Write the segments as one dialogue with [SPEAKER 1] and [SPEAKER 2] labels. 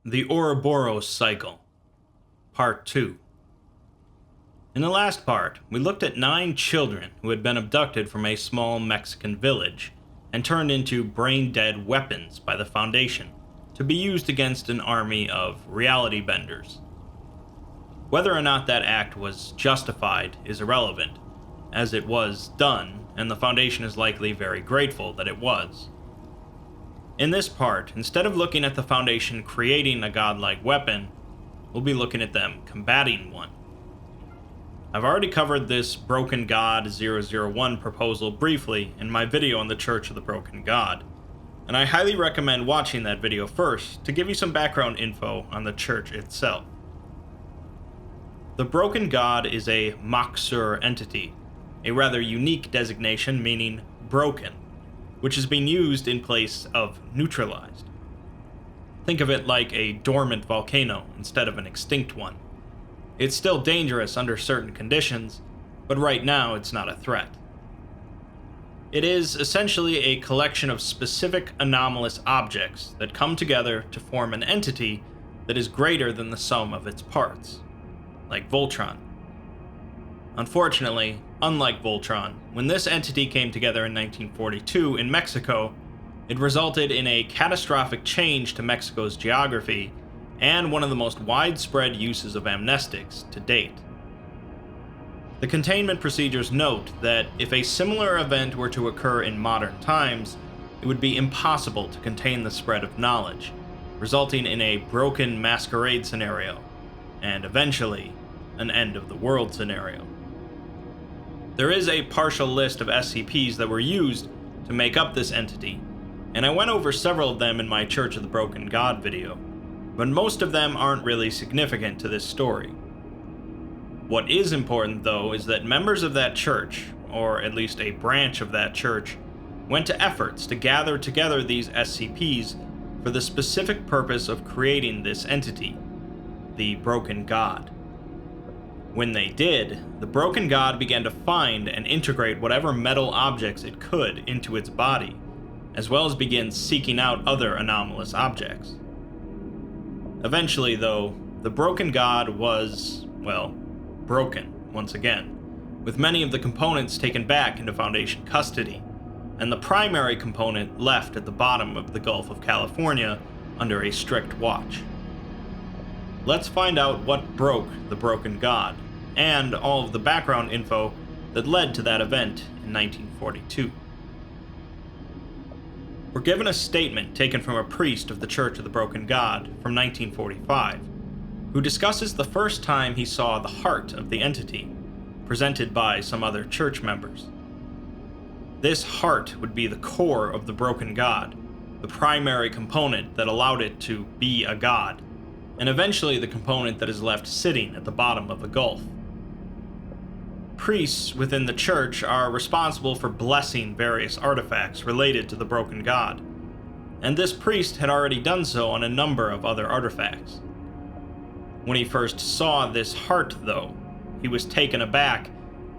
[SPEAKER 1] The Ouroboros Cycle, Part 2. In the last part, we looked at 9 children who had been abducted from a small Mexican village and turned into brain-dead weapons by the Foundation to be used against an army of reality benders. Whether or not that act was justified is irrelevant, as it was done, and the Foundation is likely very grateful that it was. In this part, instead of looking at the Foundation creating a godlike weapon, we'll be looking at them combating one. I've already covered this Broken God 001 proposal briefly in my video on the Church of the Broken God, and I highly recommend watching that video first to give you some background info on the church itself. The Broken God is a mechs entity, a rather unique designation meaning broken, which is being used in place of neutralized. Think of it like a dormant volcano instead of an extinct one. It's still dangerous under certain conditions, but right now it's not a threat. It is essentially a collection of specific anomalous objects that come together to form an entity that is greater than the sum of its parts, like Voltron. Unfortunately, unlike Voltron, when this entity came together in 1942 in Mexico, it resulted in a catastrophic change to Mexico's geography and one of the most widespread uses of amnestics to date. The Containment Procedures note that if a similar event were to occur in modern times, it would be impossible to contain the spread of knowledge, resulting in a broken masquerade scenario, and eventually, an end of the world scenario. There is a partial list of SCPs that were used to make up this entity, and I went over several of them in my Church of the Broken God video, but most of them aren't really significant to this story. What is important, though, is that members of that church, or at least a branch of that church, went to efforts to gather together these SCPs for the specific purpose of creating this entity, the Broken God. When they did, the Broken God began to find and integrate whatever metal objects it could into its body, as well as begin seeking out other anomalous objects. Eventually, though, the Broken God was, well, broken once again, with many of the components taken back into Foundation custody, and the primary component left at the bottom of the Gulf of California under a strict watch. Let's find out what broke the Broken God, and all of the background info that led to that event in 1942. We're given a statement taken from a priest of the Church of the Broken God from 1945, who discusses the first time he saw the heart of the entity, presented by some other church members. This heart would be the core of the Broken God, the primary component that allowed it to be a god, and eventually the component that is left sitting at the bottom of the gulf. Priests within the church are responsible for blessing various artifacts related to the Broken God, and this priest had already done so on a number of other artifacts. When he first saw this heart, though, he was taken aback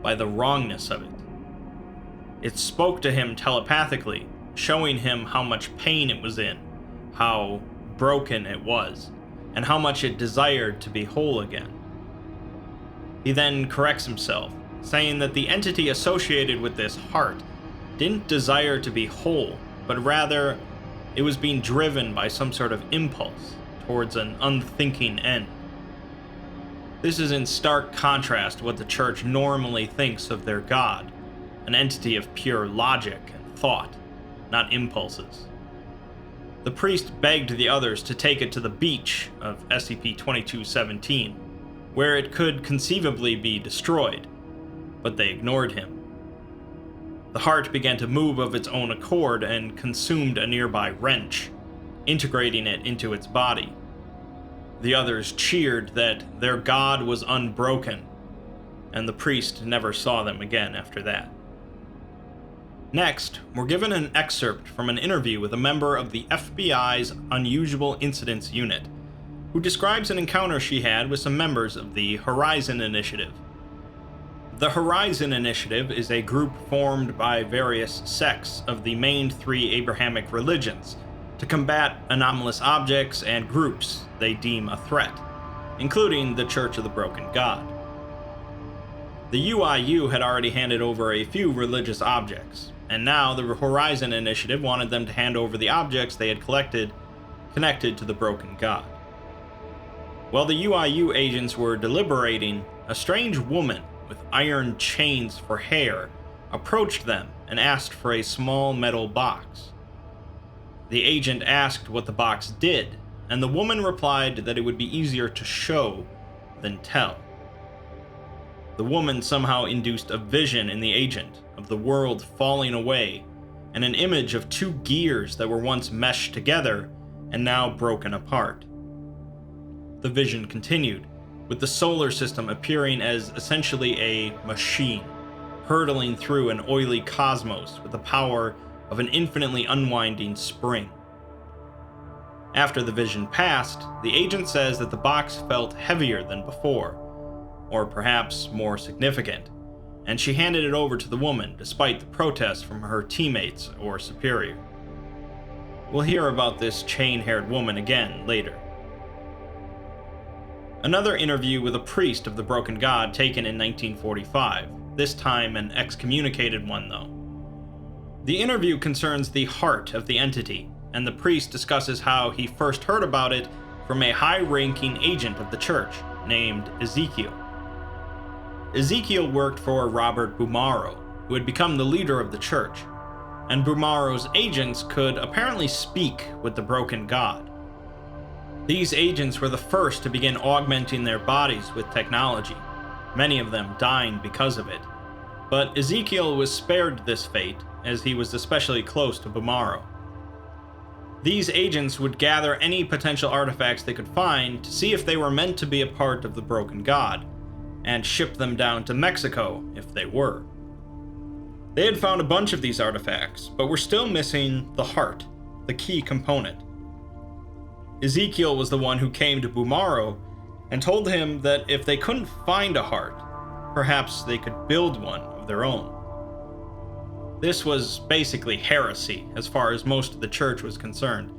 [SPEAKER 1] by the wrongness of it. It spoke to him telepathically, showing him how much pain it was in, how broken it was, and how much it desired to be whole again. He then corrects himself, saying that the entity associated with this heart didn't desire to be whole, but rather it was being driven by some sort of impulse towards an unthinking end. This is in stark contrast to what the church normally thinks of their god, an entity of pure logic and thought, not impulses. The priest begged the others to take it to the beach of SCP-2217, where it could conceivably be destroyed, but they ignored him. The heart began to move of its own accord and consumed a nearby wrench, integrating it into its body. The others cheered that their god was unbroken, and the priest never saw them again after that. Next, we're given an excerpt from an interview with a member of the FBI's Unusual Incidents Unit, who describes an encounter she had with some members of the Horizon Initiative. The Horizon Initiative is a group formed by various sects of the main 3 Abrahamic religions to combat anomalous objects and groups they deem a threat, including the Church of the Broken God. The UIU had already handed over a few religious objects, and now the Horizon Initiative wanted them to hand over the objects they had collected connected to the Broken God. While the UIU agents were deliberating, a strange woman with iron chains for hair approached them and asked for a small metal box. The agent asked what the box did, and the woman replied that it would be easier to show than tell. The woman somehow induced a vision in the agent of the world falling away, and an image of two gears that were once meshed together and now broken apart. The vision continued, with the solar system appearing as essentially a machine, hurtling through an oily cosmos with the power of an infinitely unwinding spring. After the vision passed, the agent says that the box felt heavier than before, or perhaps more significant, and she handed it over to the woman despite the protests from her teammates or superior. We'll hear about this chain-haired woman again later. Another interview with a priest of the Broken God taken in 1945, this time an excommunicated one though. The interview concerns the heart of the entity, and the priest discusses how he first heard about it from a high-ranking agent of the church named Ezekiel. Ezekiel worked for Robert Bumaro, who had become the leader of the church, and Bumaro's agents could apparently speak with the Broken God. These agents were the first to begin augmenting their bodies with technology, many of them dying because of it. But Ezekiel was spared this fate, as he was especially close to Bumaro. These agents would gather any potential artifacts they could find to see if they were meant to be a part of the Broken God, and ship them down to Mexico if they were. They had found a bunch of these artifacts, but were still missing the heart, the key component. Ezekiel was the one who came to Bumaro and told him that if they couldn't find a heart, perhaps they could build one of their own. This was basically heresy as far as most of the church was concerned,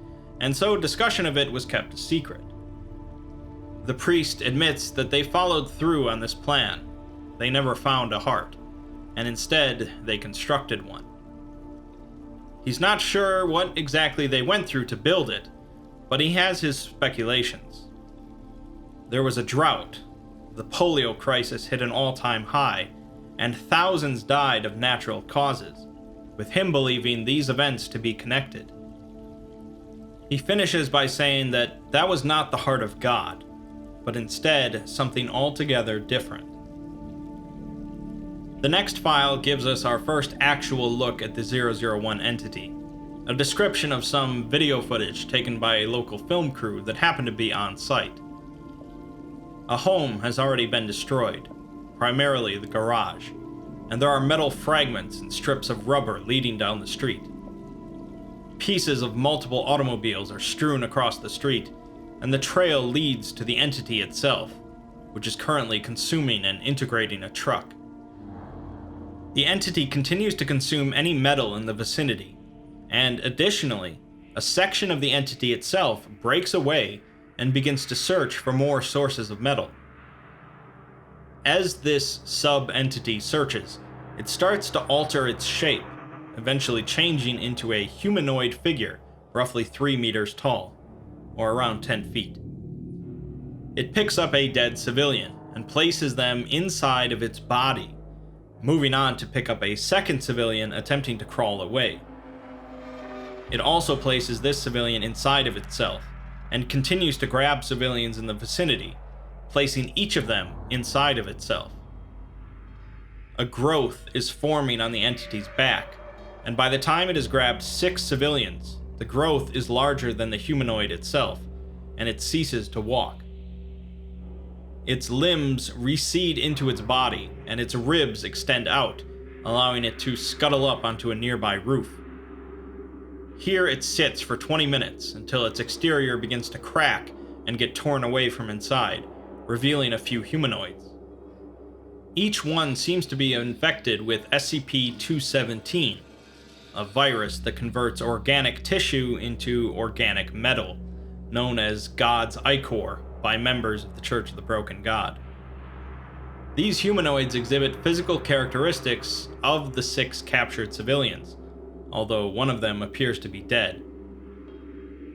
[SPEAKER 1] and so discussion of it was kept a secret. The priest admits that they followed through on this plan. They never found a heart, and instead they constructed one. He's not sure what exactly they went through to build it, but he has his speculations. There was a drought, the polio crisis hit an all-time high, and thousands died of natural causes, with him believing these events to be connected. He finishes by saying that that was not the heart of God, but instead something altogether different. The next file gives us our first actual look at the 001 entity, a description of some video footage taken by a local film crew that happened to be on site. A home has already been destroyed, primarily the garage, and there are metal fragments and strips of rubber leading down the street. Pieces of multiple automobiles are strewn across the street, and the trail leads to the entity itself, which is currently consuming and integrating a truck. The entity continues to consume any metal in the vicinity, and additionally, a section of the entity itself breaks away and begins to search for more sources of metal. As this sub-entity searches, it starts to alter its shape, eventually changing into a humanoid figure roughly 3 meters tall, or around 10 feet. It picks up a dead civilian and places them inside of its body, moving on to pick up a second civilian attempting to crawl away. It also places this civilian inside of itself, and continues to grab civilians in the vicinity, placing each of them inside of itself. A growth is forming on the entity's back, and by the time it has grabbed 6 civilians, the growth is larger than the humanoid itself, and it ceases to walk. Its limbs recede into its body, and its ribs extend out, allowing it to scuttle up onto a nearby roof. Here it sits for 20 minutes until its exterior begins to crack and get torn away from inside, revealing a few humanoids. Each one seems to be infected with SCP-217, a virus that converts organic tissue into organic metal, known as God's Ichor by members of the Church of the Broken God. These humanoids exhibit physical characteristics of the 6 captured civilians, although one of them appears to be dead.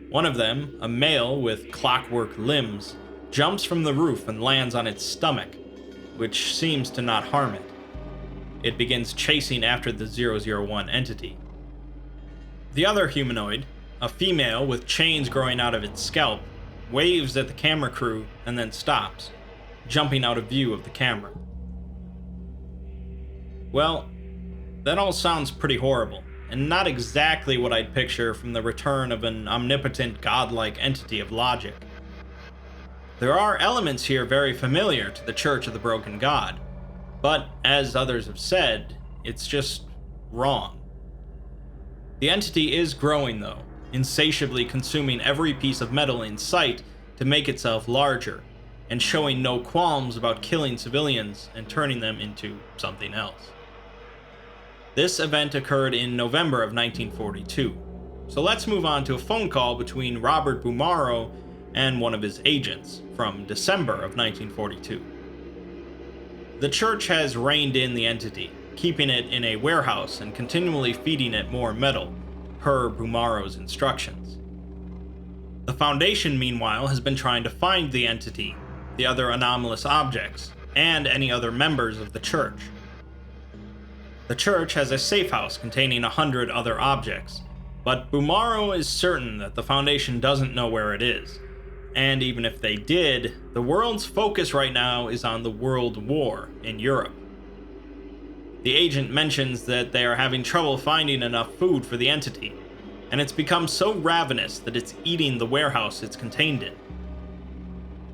[SPEAKER 1] One of them, a male with clockwork limbs, jumps from the roof and lands on its stomach, which seems to not harm it. It begins chasing after the 001 entity. The other humanoid, a female with chains growing out of its scalp, waves at the camera crew and then stops, jumping out of view of the camera. Well, that all sounds pretty horrible, and not exactly what I'd picture from the return of an omnipotent godlike entity of logic. There are elements here very familiar to the Church of the Broken God, but as others have said, it's just wrong. The entity is growing though, insatiably consuming every piece of metal in sight to make itself larger, and showing no qualms about killing civilians and turning them into something else. This event occurred in November of 1942, so let's move on to a phone call between Robert Bumaro and one of his agents from December of 1942. The church has reined in the entity, keeping it in a warehouse and continually feeding it more metal, per Bumaro's instructions. The Foundation, meanwhile, has been trying to find the entity, the other anomalous objects, and any other members of the church. The church has a safe house containing 100 other objects, but Bumaro is certain that the Foundation doesn't know where it is, and even if they did, the world's focus right now is on the World War in Europe. The agent mentions that they are having trouble finding enough food for the entity, and it's become so ravenous that it's eating the warehouse it's contained in.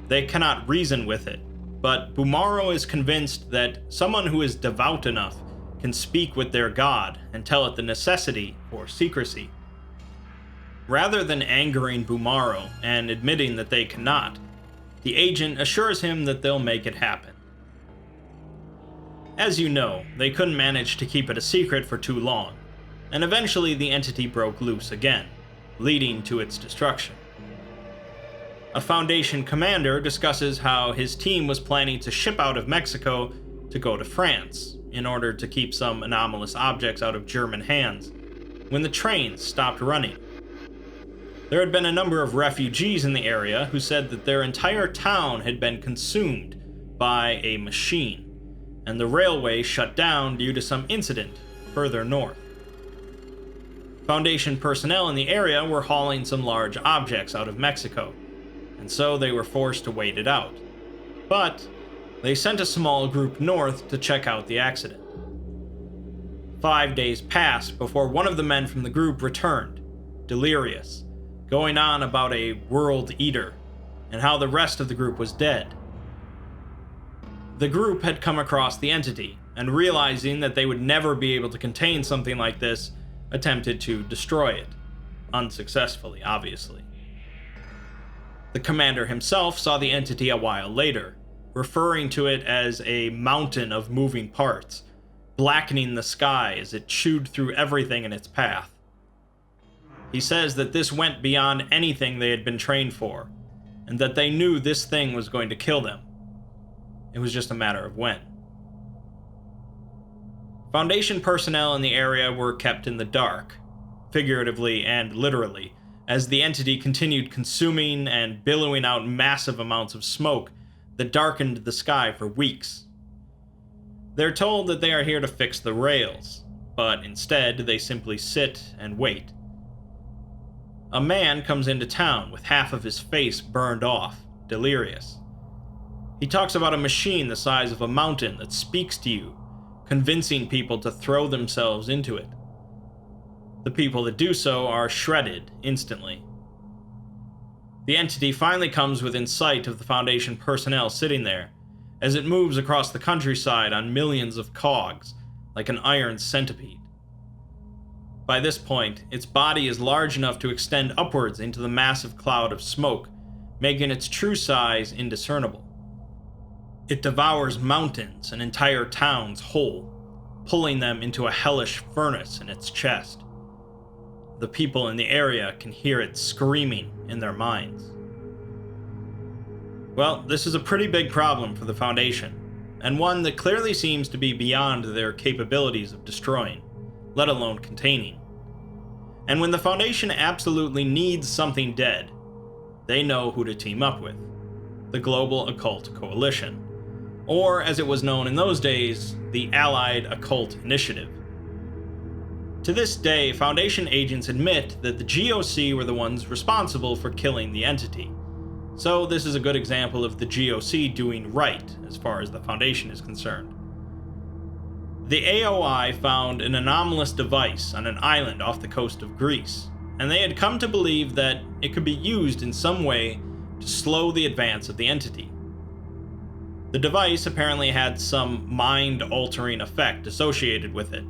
[SPEAKER 1] They cannot reason with it, but Bumaro is convinced that someone who is devout enough can speak with their god and tell it the necessity for secrecy. Rather than angering Bumaro and admitting that they cannot, the agent assures him that they'll make it happen. As you know, they couldn't manage to keep it a secret for too long, and eventually the entity broke loose again, leading to its destruction. A Foundation commander discusses how his team was planning to ship out of Mexico to go to France in order to keep some anomalous objects out of German hands, when the trains stopped running. There had been a number of refugees in the area who said that their entire town had been consumed by a machine, and the railway shut down due to some incident further north. Foundation personnel in the area were hauling some large objects out of Mexico, and so they were forced to wait it out. But they sent a small group north to check out the accident. 5 days passed before one of the men from the group returned, delirious, going on about a world eater, and how the rest of the group was dead. The group had come across the entity, and realizing that they would never be able to contain something like this, attempted to destroy it. Unsuccessfully, obviously. The commander himself saw the entity a while later, referring to it as a mountain of moving parts, blackening the sky as it chewed through everything in its path. He says that this went beyond anything they had been trained for, and that they knew this thing was going to kill them. It was just a matter of when. Foundation personnel in the area were kept in the dark, figuratively and literally, as the entity continued consuming and billowing out massive amounts of smoke that darkened the sky for weeks. They're told that they are here to fix the rails, but instead they simply sit and wait. A man comes into town with half of his face burned off, delirious. He talks about a machine the size of a mountain that speaks to you, convincing people to throw themselves into it. The people that do so are shredded instantly. The entity finally comes within sight of the Foundation personnel sitting there, as it moves across the countryside on millions of cogs, like an iron centipede. By this point, its body is large enough to extend upwards into the massive cloud of smoke, making its true size indiscernible. It devours mountains and entire towns whole, pulling them into a hellish furnace in its chest. The people in the area can hear it screaming in their minds. Well, this is a pretty big problem for the Foundation, and one that clearly seems to be beyond their capabilities of destroying, let alone containing. And when the Foundation absolutely needs something dead, they know who to team up with: the Global Occult Coalition, or as it was known in those days, the Allied Occult Initiative. To this day, Foundation agents admit that the GOC were the ones responsible for killing the entity, so this is a good example of the GOC doing right as far as the Foundation is concerned. The AOI found an anomalous device on an island off the coast of Greece, and they had come to believe that it could be used in some way to slow the advance of the entity. The device apparently had some mind-altering effect associated with it,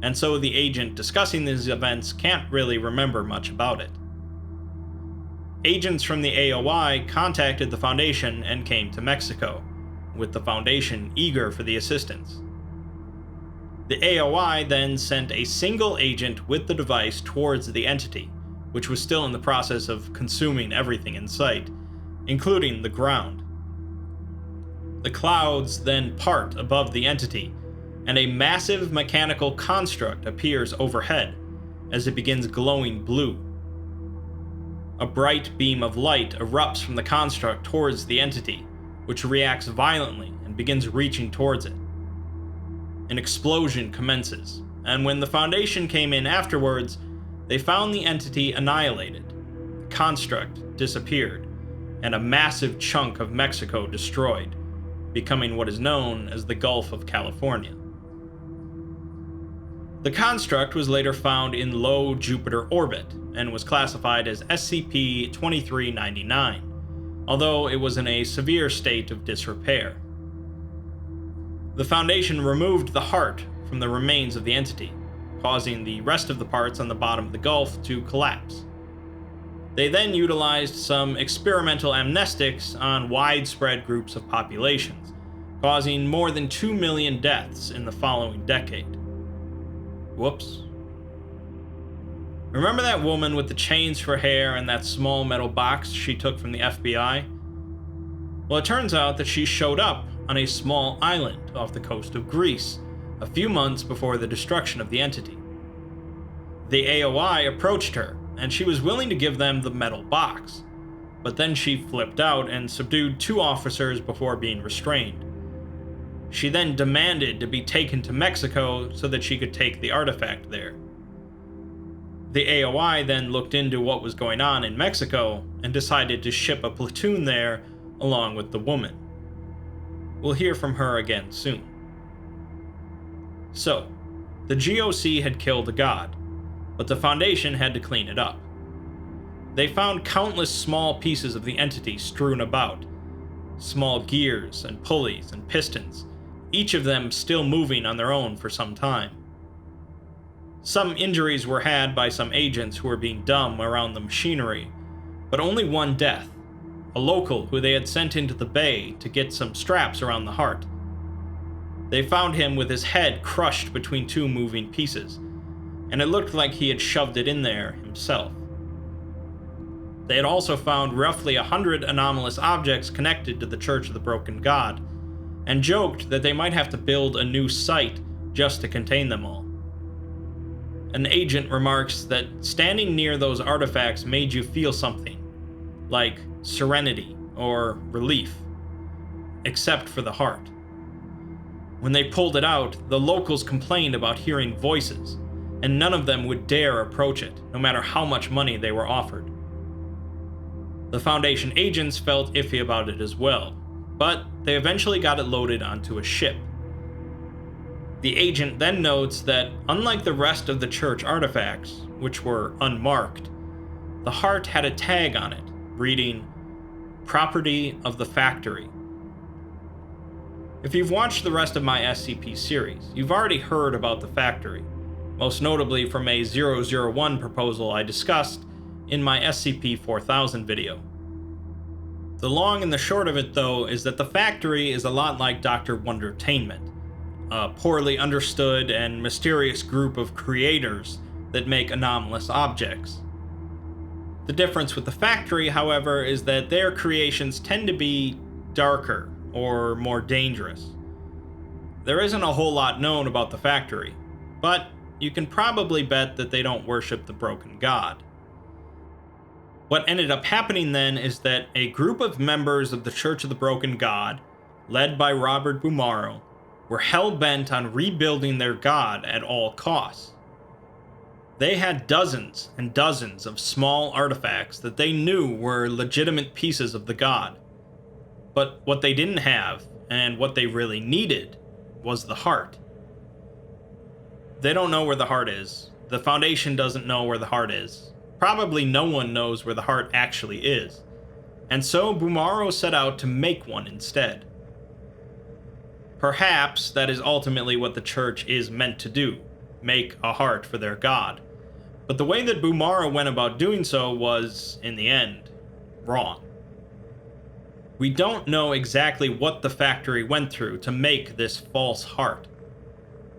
[SPEAKER 1] and so the agent discussing these events can't really remember much about it. Agents from the AOI contacted the Foundation and came to Mexico, with the Foundation eager for the assistance. The AOI then sent a single agent with the device towards the entity, which was still in the process of consuming everything in sight, including the ground. The clouds then part above the entity, and a massive mechanical construct appears overhead as it begins glowing blue. A bright beam of light erupts from the construct towards the entity, which reacts violently and begins reaching towards it. An explosion commences, and when the Foundation came in afterwards, they found the entity annihilated, the construct disappeared, and a massive chunk of Mexico destroyed, becoming what is known as the Gulf of California. The construct was later found in low Jupiter orbit and was classified as SCP-2399, although it was in a severe state of disrepair. The Foundation removed the heart from the remains of the entity, causing the rest of the parts on the bottom of the Gulf to collapse. They then utilized some experimental amnestics on widespread groups of populations, causing more than 2 million deaths in the following decade. Whoops. Remember that woman with the chains for hair and that small metal box she took from the FBI? Well, it turns out that she showed up on a small island off the coast of Greece a few months before the destruction of the entity. The AOI approached her, and she was willing to give them the metal box, but then she flipped out and subdued 2 officers before being restrained. She then demanded to be taken to Mexico so that she could take the artifact there. The AOI then looked into what was going on in Mexico and decided to ship a platoon there along with the woman. We'll hear from her again soon. So, the GOC had killed a god, but the Foundation had to clean it up. They found countless small pieces of the entity strewn about, small gears and pulleys and pistons, each of them still moving on their own for some time. Some injuries were had by some agents who were being dumb around the machinery, but only one death, a local who they had sent into the bay to get some straps around the heart. They found him with his head crushed between 2 moving pieces, and it looked like he had shoved it in there himself. They had also found roughly 100 anomalous objects connected to the Church of the Broken God, and joked that they might have to build a new site just to contain them all. An agent remarks that standing near those artifacts made you feel something, like serenity or relief, except for the heart. When they pulled it out, the locals complained about hearing voices, and none of them would dare approach it, no matter how much money they were offered. The Foundation agents felt iffy about it as well, but they eventually got it loaded onto a ship. The agent then notes that, unlike the rest of the church artifacts, which were unmarked, the heart had a tag on it, reading, "Property of the Factory." If you've watched the rest of my SCP series, you've already heard about the factory, most notably from a 001 proposal I discussed in my SCP-4000 video. The long and the short of it, though, is that the factory is a lot like Dr. Wondertainment, a poorly understood and mysterious group of creators that make anomalous objects. The difference with the factory, however, is that their creations tend to be darker or more dangerous. There isn't a whole lot known about the factory, but you can probably bet that they don't worship the broken god. What ended up happening then is that a group of members of the Church of the Broken God, led by Robert Bumaro, were hell-bent on rebuilding their god at all costs. They had dozens and dozens of small artifacts that they knew were legitimate pieces of the god. But what they didn't have, and what they really needed, was the heart. They don't know where the heart is. The Foundation doesn't know where the heart is. Probably no one knows where the heart actually is. And so Bumaro set out to make one instead. Perhaps that is ultimately what the church is meant to do, make a heart for their god. But the way that Bumaro went about doing so was, in the end, wrong. We don't know exactly what the factory went through to make this false heart.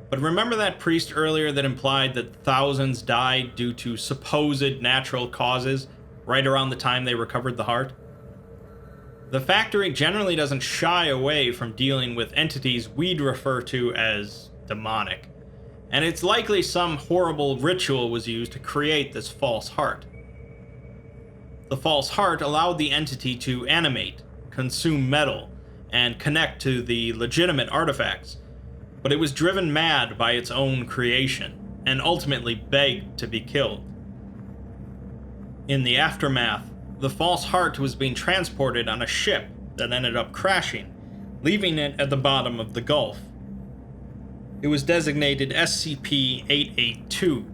[SPEAKER 1] But remember that priest earlier that implied that thousands died due to supposed natural causes right around the time they recovered the heart? The factory generally doesn't shy away from dealing with entities we'd refer to as demonic, and it's likely some horrible ritual was used to create this false heart. The false heart allowed the entity to animate, consume metal, and connect to the legitimate artifacts, but it was driven mad by its own creation, and ultimately begged to be killed. In the aftermath, the false heart was being transported on a ship that ended up crashing, leaving it at the bottom of the Gulf. It was designated SCP-882,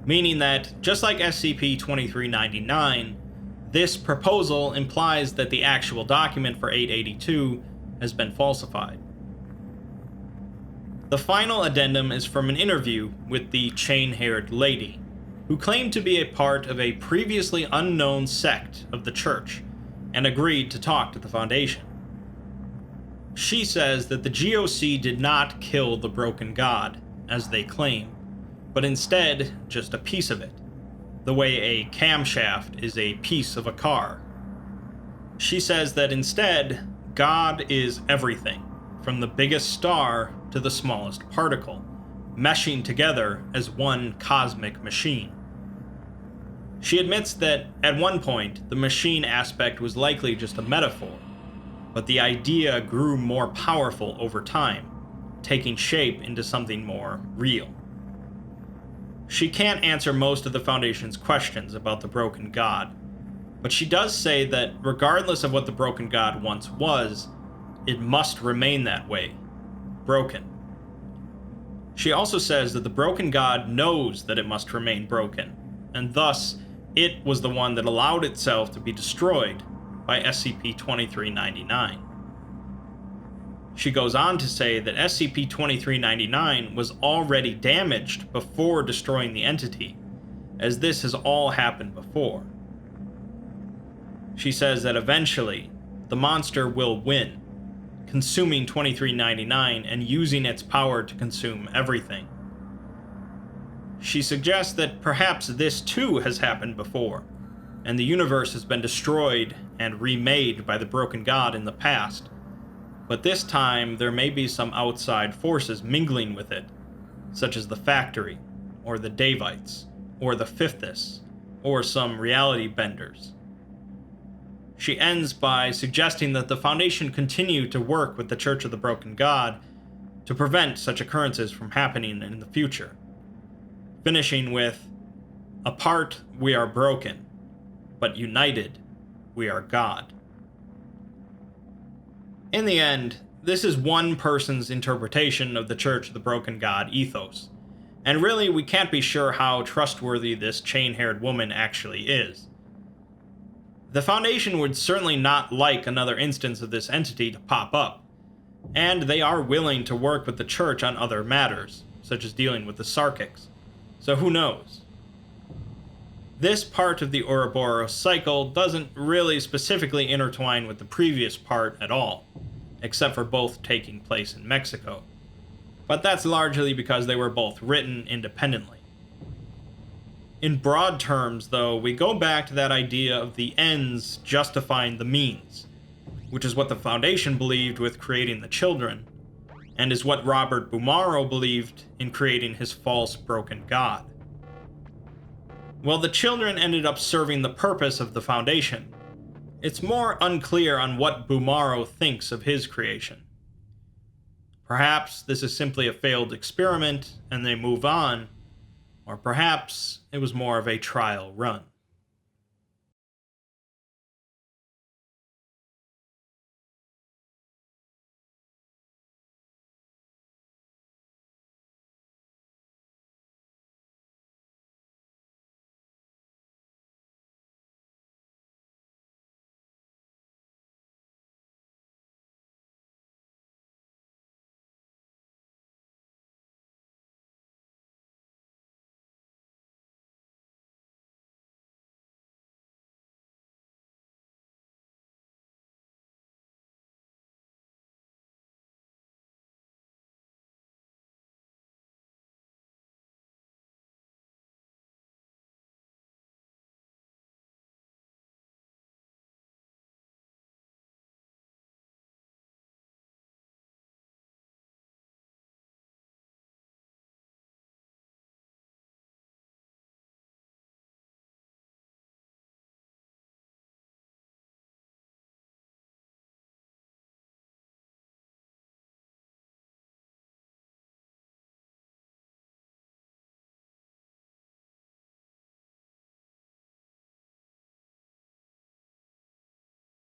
[SPEAKER 1] meaning that, just like SCP-2399, this proposal implies that the actual document for 882 has been falsified. The final addendum is from an interview with the chain-haired lady, who claimed to be a part of a previously unknown sect of the church, and agreed to talk to the Foundation. She says that the GOC did not kill the broken god, as they claim, but instead just a piece of it, the way a camshaft is a piece of a car. She says that instead, God is everything, from the biggest star to the smallest particle, meshing together as one cosmic machine. She admits that, at one point, the machine aspect was likely just a metaphor, but the idea grew more powerful over time, taking shape into something more real. She can't answer most of the Foundation's questions about the broken god, but she does say that regardless of what the broken god once was, it must remain that way, broken. She also says that the broken god knows that it must remain broken, and thus, it was the one that allowed itself to be destroyed by SCP-2399. She goes on to say that SCP-2399 was already damaged before destroying the entity, as this has all happened before. She says that eventually, the monster will win, consuming 2399 and using its power to consume everything. She suggests that perhaps this too has happened before, and the universe has been destroyed and remade by the broken god in the past, but this time there may be some outside forces mingling with it, such as the factory, or the Davites, or the Fifthis, or some reality benders. She ends by suggesting that the Foundation continue to work with the Church of the Broken God to prevent such occurrences from happening in the future, finishing with, "Apart we are broken, but united we are God." In the end, this is one person's interpretation of the Church of the Broken God ethos, and really we can't be sure how trustworthy this chain-haired woman actually is. The Foundation would certainly not like another instance of this entity to pop up, and they are willing to work with the Church on other matters, such as dealing with the Sarkics, so who knows? This part of the Ouroboros cycle doesn't really specifically intertwine with the previous part at all, except for both taking place in Mexico, but that's largely because they were both written independently. In broad terms, though, we go back to that idea of the ends justifying the means, which is what the Foundation believed with creating the children, and is what Robert Bumaro believed in creating his false broken god. Well, the children ended up serving the purpose of the Foundation. It's more unclear on what Bumaro thinks of his creation. Perhaps this is simply a failed experiment and they move on, or perhaps it was more of a trial run.